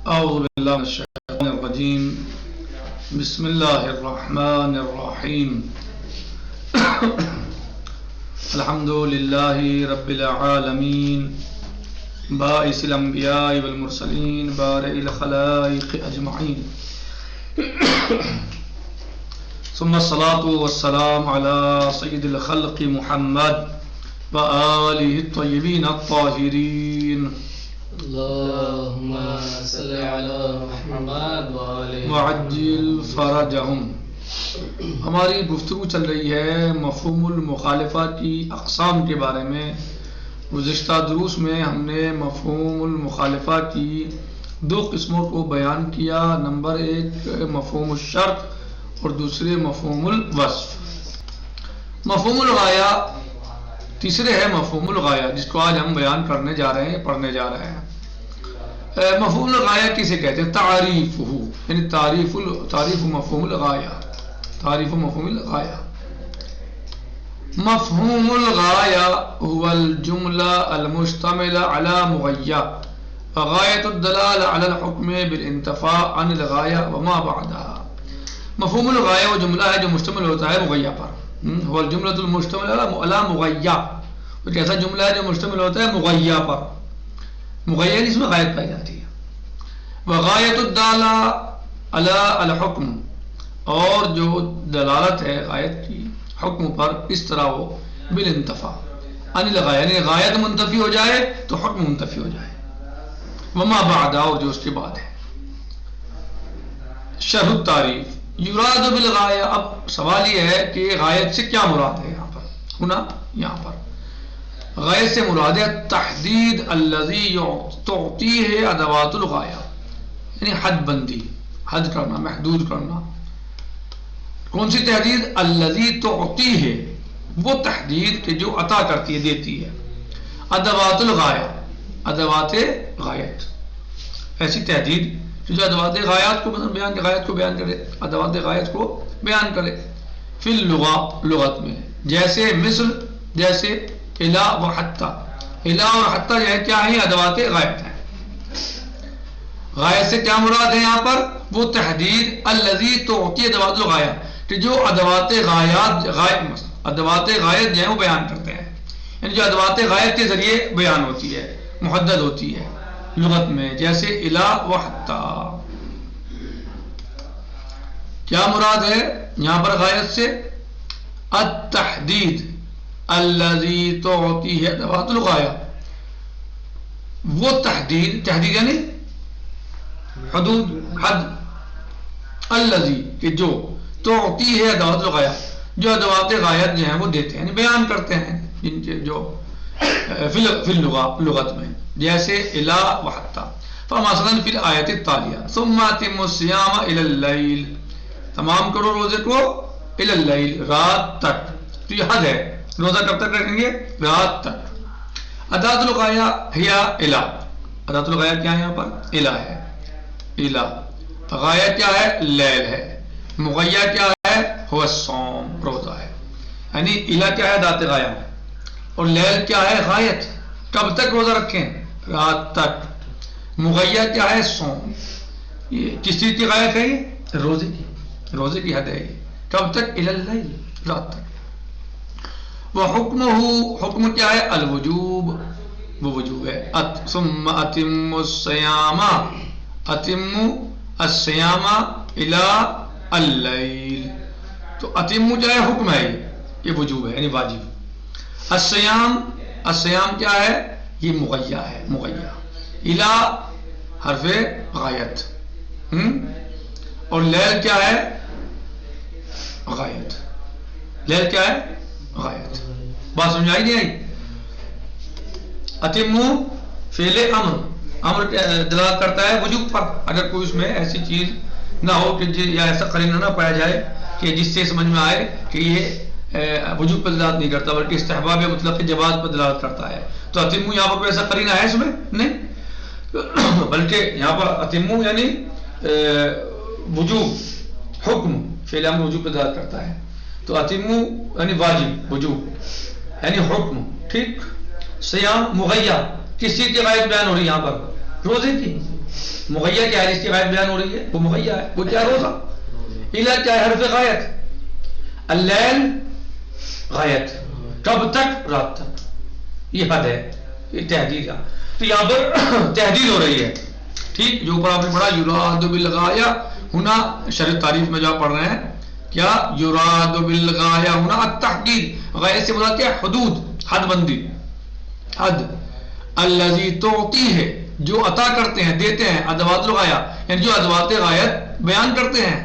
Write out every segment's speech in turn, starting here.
أعوذ بالله من الشيطان الرجيم. بسم الله الرحمن الرحيم. الحمد لله رب العالمين باعث الأنبياء والمرسلين بارئ الخلائق أجمعين ثم الصلاة والسلام على سيد الخلق محمد وآله الطيبين الطاهرين. اللهم صل على محمد وعجل فرجهم. ہماری گفتگو چل رہی ہے مفہوم المخالفہ کی اقسام کے بارے میں. گزشتہ دروس میں ہم نے مفہوم المخالفہ کی دو قسموں کو بیان کیا. نمبر ایک مفہوم الشرط اور دوسرے مفہوم الوصف. مفہوم الغایہ تیسرے ہے مفہوم الغایہ جس کو آج ہم بیان کرنے جا رہے ہیں پڑھنے جا رہے ہیں. مفہوم الغایہ کسے کہتے ہیں؟ تعریف یعنی تعریف مفہوم الغایہ. تعریف مفہوم الغایہ. مفہوم الغایہ هو الجملہ المشتمل على مغیہ وغایت الدلال على الحکم بالانتفاع عن الغایہ وما بعدها. مفہوم الغایہ وہ جملہ ہے جو مشتمل ہوتا ہے مغیہ پر. هو الجملۃ المشتمل على مغیہ. وہ ایسا جملہ ہے جو مشتمل ہوتا ہے مغیہ پر. مغیہ اس میں غایت پائی جاتی ہے. وغایت الدالہ علی الحکم اور جو دلالت ہے غایت کی حکم پر اس طرح ہو بالانتفاع عن الغایہ یعنی غایت منتفی ہو جائے تو حکم منتفی ہو جائے. وما بعد اور جو اس کے بعد ہے. شرح التعریف. یراد بالغایہ. اب سوال یہ ہے کہ غایت سے کیا مراد ہے یہاں پر ہونا. یہاں پر غایت سے مراد ہے تحدید الذی تعطیہ ادوات الغایہ یعنی حد بندی، حد کرنا، محدود کرنا. کون سی تحدید؟ الذی تعطیہ وہ تحدید کہ جو عطا کرتی ہے دیتی ہے ادوات الغایہ ادوات غایت. ایسی تحدید کہ جو ادوات غایات کو غایت کو بیان کرے، ادوات غایت کو بیان کرے. فی اللغہ لغت میں جیسے مثل جیسے الا و حتی. الا اور حتی جو ہے کیا ہے؟ ادوات غایت ہیں. غایت سے کیا مراد ہے یہاں پر؟ وہ تحدید الذی تعطی ادوات الغایہ کہ جو ادوات غایات ادوات غایت جو ہے وہ بیان کرتے ہیں. یعنی جو ادوات غایت کے ذریعے بیان ہوتی ہے، محدد ہوتی ہے لغت میں. جیسے الا و حتی. کیا مراد ہے یہاں پر غایت سے؟ التحدید الذی تعطیہ ادوات الغایہ. وہ تحدید یعنی حدود حد. الذی کہ جو تعطیہ ادوات الغایہ جو ادوات غایت جو ہیں وہ دیتے ہیں یعنی بیان کرتے ہیں جن کے جو فی لغت میں. جیسے الا و حتی. فمثلا فی الآیت التالیہ ثم اتموا الصیام الی اللیل. تمام کرو روزے کو الی اللیل رات تک. تو یہ حد ہے. روزہ کب تک رکھیں گے؟ رات تک. ادوات الغایہ ہیا الا. ادوات الغایہ کیا ہے یہاں پر؟ الا ہے. الا. غایہ کیا ہے؟ لیل ہے. مغیہ کیا ہے؟ ہو الصوم روزہ ہے. یعنی الا کیا ہے؟ ادوات غایہ ہے. اور لیل کیا ہے؟ غایت. کب تک روزہ رکھیں؟ رات تک. مغیہ کیا ہے؟ صوم. یہ کس چیز کی غایت ہے؟ یہ روزے کی. روزے کی حد ہے یہ. کب تک؟ الی اللیل رات تک. وحکمہ حکم کیا ہے؟ الوجوب وہ وجوب ہے. ثم اتم الصیام اتم الصیام الی اللیل. تو اتم جو ہے حکم ہے یہ وجوب ہے یعنی واجب. الصیام کیا ہے؟ یہ مغیہ ہے. مغیہ. الی حرف غایت اور لیل کیا ہے؟ غایت. لیل کیا ہے؟ غایت. بات سمجھائی نہیں آئی؟ اتمو فعل امر دلالت کرتا ہے وجوب پر. اگر کوئی اس میں ایسی چیز نہ ہو کہ یا ایسا قرینہ نہ پایا جائے کہ جس سے سمجھ میں آئے کہ یہ وجوب پر دلالت نہیں کرتا بلکہ استحباب مطلق جواز پر دلالت کرتا ہے تو اتمو یہاں پر کوئی ایسا قرینہ ہے اس میں نہیں. بلکہ یہاں پر اتمو یعنی وجوب حکم فعل امر وجوب پر دلالت کرتا ہے. تو اتمو یعنی واجب وجوب یعنی حکم. ٹھیک. صیام مغیہ کس چیز کی غایت بیان ہو رہی ہے یہاں پر؟ روزے کی. مغیہ کیا ہے؟ اس کی غایت بیان ہو رہی ہے، وہ مغیہ ہے، وہ کیا روزہ. الا کیا ہے؟ حرف غایت. اللیل غایت، کب تک؟ رات تک. یہ حد ہے، یہ تحدید ہے. تو یہاں پر تحدید ہو رہی ہے. ٹھیک، جو اوپر آپ نے پڑھا یراد بالغایہ ہونا، شرط تعریف میں جو پڑھ رہے ہیں کیا یراد بالغایہ ہونا التحقیق. غایت سے مراد کیا ہے؟ حدود، حد بندی، حد. الذی تعطی ہے، جو عطا کرتے ہیں، دیتے ہیں. ادوات الغایہ یعنی جو ادوات غایت بیان کرتے ہیں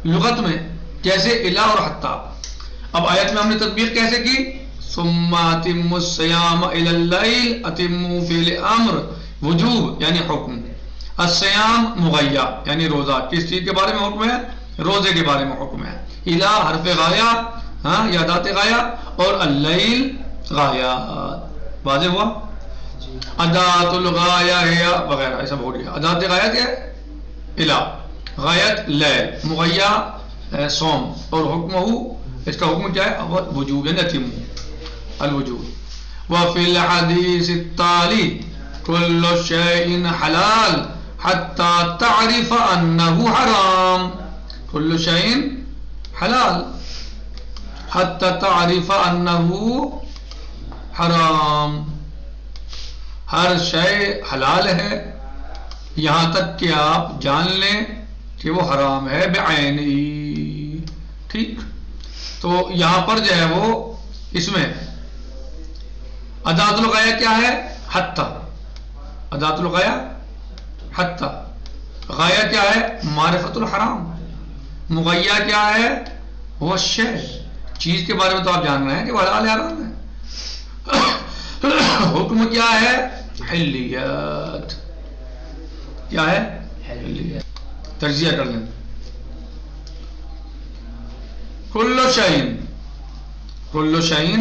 لغت میں، جیسے الہ اور حتی. اب آیت میں ہم نے تطبیق کیسے کی؟ ثم اتموا الصیام الی اللیل، اتموا فعل امر وجوب یعنی حکم. الصیام مغیہ یعنی روزہ، کس چیز کے بارے میں حکم ہے؟ روزے کے بارے میں حکم ہے. الہ حرف غایہ، ہاں یا ذات غایہ، اور اللیل غایات. واضح ہوا؟ ادات الغایہ ہے وغیرہ، ایسا ہو گیا. ادات غایت ہے الہ، غایت لیل، مغیہ صوم، اور حکم ہو، اس کا حکم کیا ہے؟ وجوب یعنی اتم الوجوب. وفی الحدیث التالی کل شیء حلال حتی تعرف انه حرام. کل شیء حلال حتی تعرف انه حرام. ہر شے حلال ہے یہاں تک کہ آپ جان لیں کہ وہ حرام ہے بعینی. ٹھیک، تو یہاں پر جو ہے وہ اس میں ادات الغایہ کیا ہے؟ حتی. ادات الغایہ حتی. غایہ کیا ہے؟ معرفت الحرام. مغیہ کیا ہے؟ وہ شے، چیز کے بارے میں تو آپ جان رہے ہیں کہ وہ حلال ہے حرام ہے. حکم کیا ہے؟ حلیت. کیا ہے؟ حلیت. تجزیہ کر لیں. کل شیء، کل شیء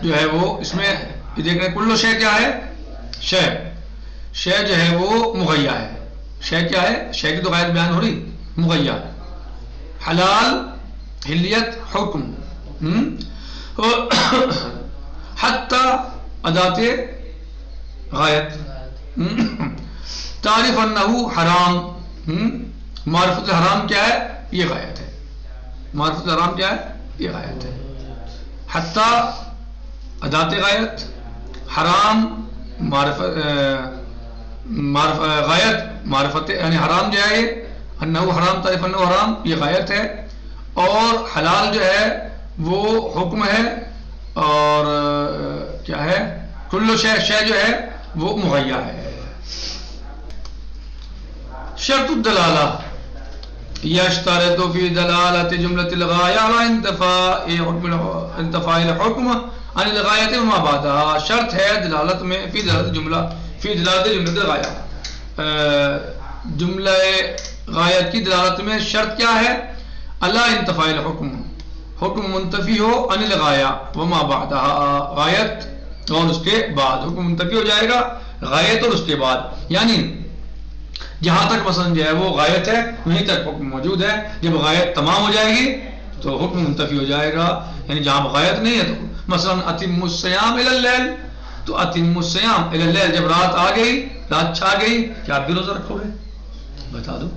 جو ہے وہ اس میں یہ دیکھ رہے ہیں. کل شے کیا ہے؟ شے. شے جو ہے وہ مغیہ ہے. شے کیا ہے؟ شے کی تو غایت بیان ہو رہی، مغیہ. حلال، حلیت، حکم. حتی ادات غایت. تعریف انہ حرام، معرفت الحرام کیا ہے؟ یہ غایت ہے. معرفت الحرام کیا ہے؟ یہ غایت ہے. حتی ادات غایت، حرام غایت معرفت یعنی حرام جو ہے انہ حرام، تعریف انہ حرام یہ غایت ہے. اور حلال جو ہے وہ حکم ہے، اور کیا ہے؟ کل شے، شے جو ہے وہ مغیہ ہے. شرط الدلالہ یشترط فی دلالت جملۃ الغایہ علی انتفاء الحکم عن الغایۃ وما بعدها. شرط ہے دلالت میں فی دلالت جملہ، فی دلالت جملۃ الغایہ، جملہ غایت کی دلالت میں شرط کیا ہے؟ علی انتفاء الحکم، حکم منتفی ہو عن الغایہ وما بعدها، غایت اور اس کے بعد. حکم منتفی ہو جائے گا غایت اور اس کے بعد، یعنی جہاں تک مثلا جو ہے وہ غایت ہے وہیں تک حکم موجود ہے. جب غایت تمام ہو جائے گی تو حکم منتفی ہو جائے گا. یعنی جہاں غایت نہیں ہے تو مثلا اتم الصیام الی اللیل، تو اتم الصیام الی اللیل جب رات آ گئی، رات چھا گئی، کیا آپ بھی روزہ رکھو گے؟ بتا دو.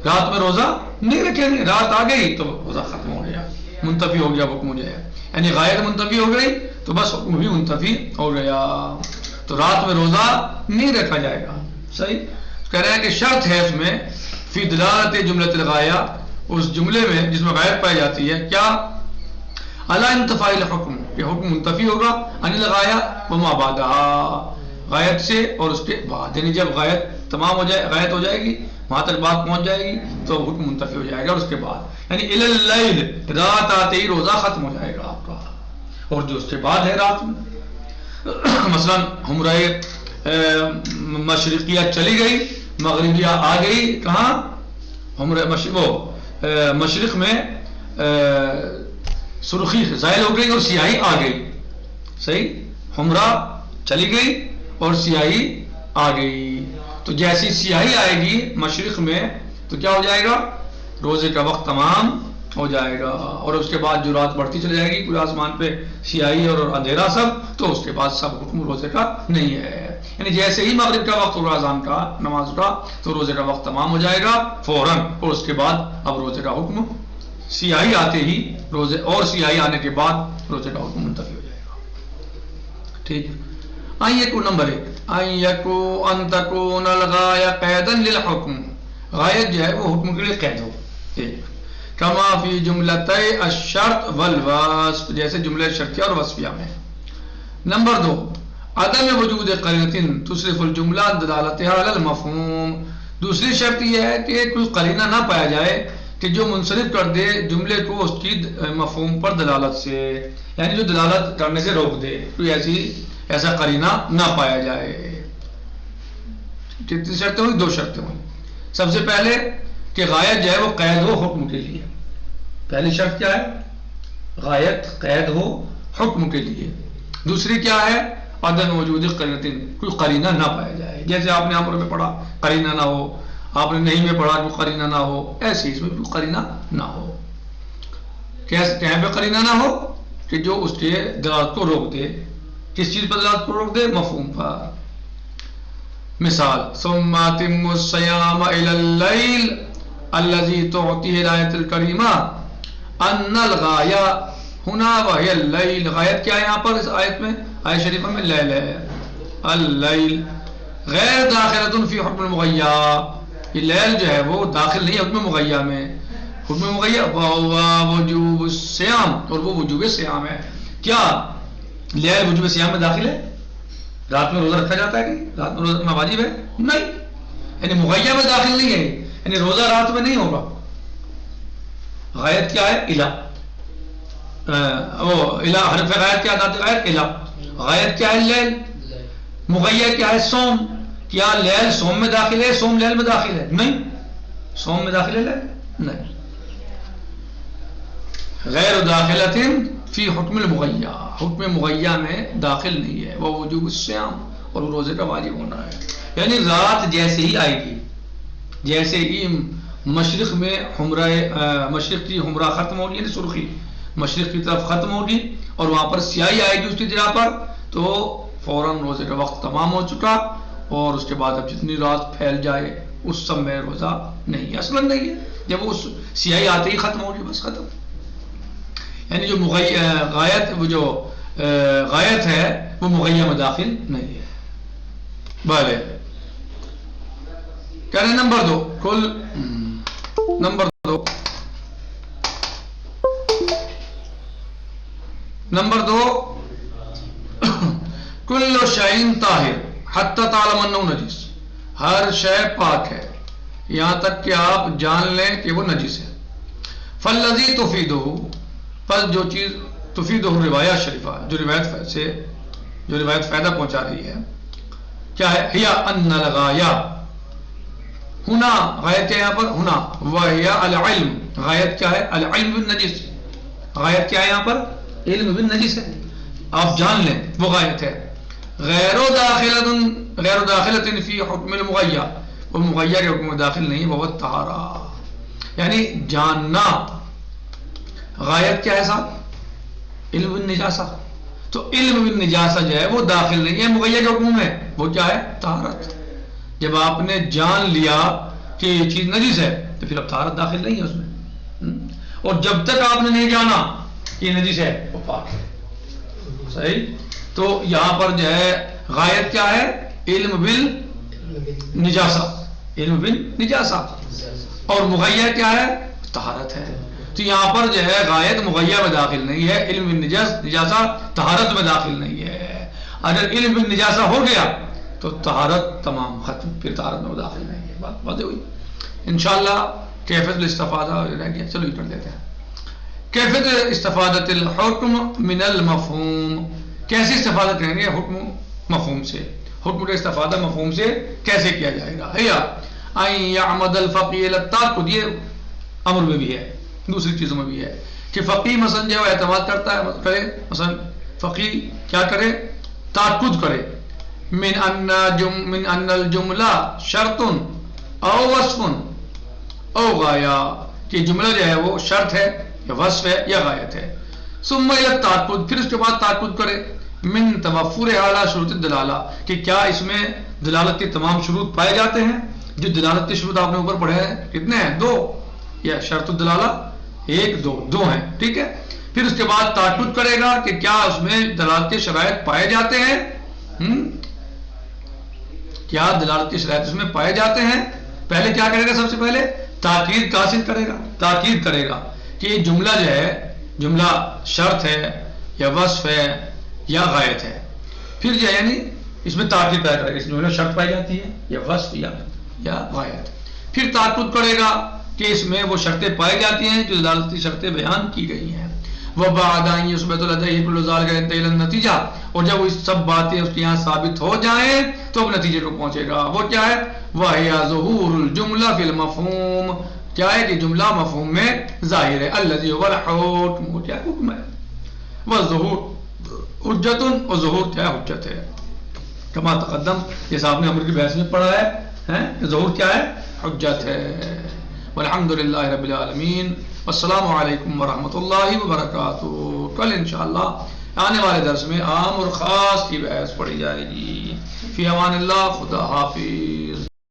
رات میں روزہ نہیں رکھیں گے، رات آ گئی تو روزہ ختم ہو گیا، منتفی ہو گیا، حکم ہو جائے. یعنی غایت منتفی ہو گئی تو بس حکم بھی منتفی ہو گیا. تو رات میں روزہ نہیں رکھا جائے گا. صحیح کہہ رہے ہیں کہ شرط ہے اس میں فی دلالت جملۃ الغایہ، اس جملے میں جس میں غایت پائی جاتی ہے، کیا؟ علی انتفاء الحکم، یہ حکم منتفی ہوگا عن الغایہ وما بعدها، غایت سے اور اس کے بعد. یعنی جب غایت تمام ہو جائے، غایت ہو جائے گی، وہاں تک بات پہنچ جائے گی تو حکم منتفی ہو جائے گا. اور اس کے بعد یعنی الی اللیل، رات آتے ہی روزہ ختم ہو جائے گا آپ کا. اور جو اس کے بعد ہے رات میں مثلا ہمرہ مشرقیہ چلی گئی، مغربیہ آ گئی، کہاں؟ ہمرہ مشرق میں سرخی زائل ہو گئی اور سیاہی آ گئی. صحیح، ہمرہ چلی گئی اور سیاہی آ گئی. تو جیسی سیاہی آئے گی مشرق میں تو کیا ہو جائے گا؟ روزے کا وقت تمام ہو جائے گا، اور اس کے بعد جو رات بڑھتی چلی جائے گی پورے آسمان پہ سیاہی اور اندھیرا سب، تو اس کے بعد سب حکم روزے کا نہیں ہے، یعنی جیسے ہی مغرب کا وقت اور اذان کا نماز کا تو روزے کا وقت تمام ہو جائے گا فوراً، اور اس کے بعد اب روزے کا حکم سیاہی آتے ہی روزے، اور سیاہی آنے کے بعد روزے کا حکم منتفی ہو جائے گا. ٹھیک ہے. کو نمبر 1 ان تکون الغایہ قیدا للحکم، غایت جو ہے وہ حکم کے لیے قید ہو. کما فی جملتي الشرط والوصف، جیسے جملہ شرطیہ اور وصفیہ میں. نمبر 2 عدم وجود قرینۃ تصرف الجملہ عن دلالتها علی المفہوم، دوسری شرط یہ ہے کہ کوئی قرینہ نہ پایا جائے کہ جو منصرف کر دے جملے کو اس کی مفہوم پر دلالت سے، یعنی جو دلالت کرنے سے روک دے، کوئی ایسا قرینہ نہ پایا جائے. کتنی شرطیں ہوئی؟ 2 شرطیں ہوئی. سب سے پہلے کہ غایت جو ہے وہ قید ہو حکم کے لیے، پہلی شرط کیا ہے؟ غایت قید ہو حکم کے لیے. دوسری کیا ہے؟ عدم وجود قرینۃ، کوئی قرینہ نہ پایا جائے، جیسے آپ نے امر میں پڑھا قرینہ نہ ہو، آپ نے نہیں میں پڑھا کوئی قرینہ نہ ہو، ایسے اس میں کوئی قرینہ نہ ہو. کہاں پہ قرینہ نہ ہو؟ کہ جو اس کے دلالت کو روک دے. کس چیز پر دلالت کو روک دے؟ مفہوم پر. مثال ثم اتم الصیام الی اللیل الذی تعطیہ الآیۃ الکریمہ ان الغایہ ہنا وہی اللیل. غایت کیا ہے یہاں پر اس آیت میں، آیت شریفہ میں؟ لیل ہے. اللیل غیر داخلۃ فی حکم المغیہ، یہ لیل جو ہے وہ داخل نہیں ہے حکم مغیہ میں. حکم مغیہ وجوب الصیام، اور وہ وجوب صیام ہے. کیا لیل وجوب صیام میں داخل ہے؟ رات میں روزہ رکھا جاتا ہے کہ رات میں روزہ رکھنا واجب ہے؟ نہیں، یعنی مغیہ میں داخل نہیں ہے، یعنی روزہ رات میں نہیں ہوگا. غایت کیا ہے؟ الہ. وہ الہ حرف غایت کیا داخل؟ غایت الہ. غایت کیا ہے؟ لیل. مغیہ کیا ہے؟ سوم. کیا لیل سوم میں داخل ہے؟ سوم لیل میں داخل ہے؟ نہیں. سوم میں داخل ہے لیل؟ نہیں. غیر داخلۃ فی حکم المغیہ، حکم مغیہ میں داخل نہیں ہے. وہ وجوب الصیام، اور روزے کا واجب ہونا ہے. یعنی رات جیسے ہی آئے گی، جیسے ہی مشرق میں مشرق کی حمرہ ختم ہوگی، یعنی سرخی مشرق کی طرف ختم ہوگی اور وہاں پر سیاہی آئے گی اس کی جگہ پر، تو فوراً روزے کا وقت تمام ہو چکا، اور اس کے بعد اب جتنی رات پھیل جائے اس سب میں روزہ نہیں ہے، اصلاً نہیں ہے. جب وہ سیاہی آتے ہی ختم ہوگی بس ختم. یعنی جو غایت ہے وہ مغیہ میں داخل نہیں ہے. بھلے کہہ رہے نمبر 2 نمبر 2 کل شیء طاہر حتی تعلم انہ نجس، ہر شے پاک ہے یہاں تک کہ آپ جان لیں کہ وہ نجس ہے. فالذی تفیدہ، پس جو چیز تفیدہ روایہ شریفہ، جو روایت فائدہ پہنچا رہی ہے، کیا ہے؟ ہی ان الغایہ ہنا، غایت یہاں پر ہنا، وہی العلم، غایت کیا ہے؟ العلم بالنجس. غایت کیا ہے یہاں پر؟ علم بالنجس ہے، آپ جان لیں وہ غایت ہے. غیر داخلۃ فی حکم المغیہ، وہ مغیہ کے حکم میں داخل نہیں، وہ طہارہ، یعنی جاننا. غایت کیا ہے صاحب؟ علم بالنجاسہ. تو علم بالنجاسہ جو ہے وہ داخل نہیں ہے مغیہ کے حکم میں، وہ کیا ہے؟ طہارت. جب آپ نے جان لیا کہ یہ چیز نجس ہے تو پھر اب طہارت داخل نہیں ہے اس میں، اور جب تک آپ نے نہیں جانا کہ یہ نجس ہے وہ پاک ہے. صحیح. تو یہاں پر جو ہے غایت کیا ہے؟ علم بالنجاسہ، علم بالنجاسہ، اور مغیہ کیا ہے؟ طہارت ہے. تو یہاں پر جو ہے غایت مغیہ میں داخل نہیں ہے، علم بالنجاسہ طہارت میں داخل نہیں ہے. اگر علم بالنجاسہ ہو گیا تو طہارت تمام ختم، پھر طہارت میں داخل نہیں ہے. بات واضح ہوئی انشاءاللہ. کیفیت الاستفادہ رہ گیا، چلو یہ کر لیتے ہیں. کیفیت استفادت الحکم من المفہوم، کیسے استفادہ کریں گے حکم مفہوم سے؟ حکم کا استفادہ مفہوم سے کیسے کیا جائے گا؟ ان یعمد الفقیہ الی التعبد، یہ امر میں بھی ہے، دوسری چیزوں میں بھی ہے کہ فقی مثلا جو اعتماد کرتا ہے کرے، مثلا فقی کیا کرے؟ تعبد کرے. من ان الجملہ شرط او وصف او غایہ، کہ جملہ جو ہے وہ شرط ہے یا وصف ہے یا غایت ہے. ثم الى التعقد، پھر اس کے بعد تعقد کرے من توفر اعلی شروط الدلالہ، کہ کیا اس میں دلالت کے تمام شروط پائے جاتے ہیں. جو دلالت کے شروط آپ نے اوپر پڑھے ہیں کتنے ہیں؟ 2. یا شرط الدلالہ 1 2 ہیں، ٹھیک ہے. پھر اس کے بعد تعقد کرے گا کہ کیا اس میں دلالت کے شرائط پائے جاتے ہیں. کیا دلالت کی شرائط اس میں پائے جاتے ہیں. پہلے کیا کرے گا؟ سب سے پہلے تاکید کا حاصل کرے گا. تاکید کرے گا کہ یہ جملہ جو ہے جملہ شرط ہے یا وصف ہے یا غایت ہے. پھر جو ہے یعنی اس میں تاکید پیدا کرے گا، اس جملے میں شرط پائی جاتی ہے یا وصف یا غایت. پھر تعقد کرے گا کہ اس میں وہ شرطیں پائی جاتی ہیں جو دلالت کی شرطیں بیان کی گئی ہیں. وَبَعْدَ أَنْ يُثْبَتَ لَدَيْهِ كُلُّ ذَلِكَ يَنْتَهِي إِلَى النَّتِيجَةِ، اور جب وہ سب باتیں اس کے یہاں ثابت ہو جائیں تو اب نتیجے کو پہنچے گا. وہ کیا ہے؟ وَهِيَ ظُهُورُ الْجُمْلَةِ فِي الْمَفْهُومِ، کیا ہے کہ جملہ مفہوم میں ظاہر ہے. الَّذِي هُوَ الْحُكْمُ، کیا حکم ہے. وَالظُّهُورُ حُجَّةٌ، اور ظہور کیا حجت ہے. کما تقدم، جیسا آپ نے عمر کی بحث میں پڑھا ہے کہ ظہور کیا ہے؟ حجت ہے. والحمدللہ رب العالمین، والسلام علیکم ورحمۃ اللہ وبرکاتہ. کل انشاءاللہ آنے والے درس میں عام اور خاص کی بحث پڑھی جائے گی. فی امان اللہ، خدا حافظ.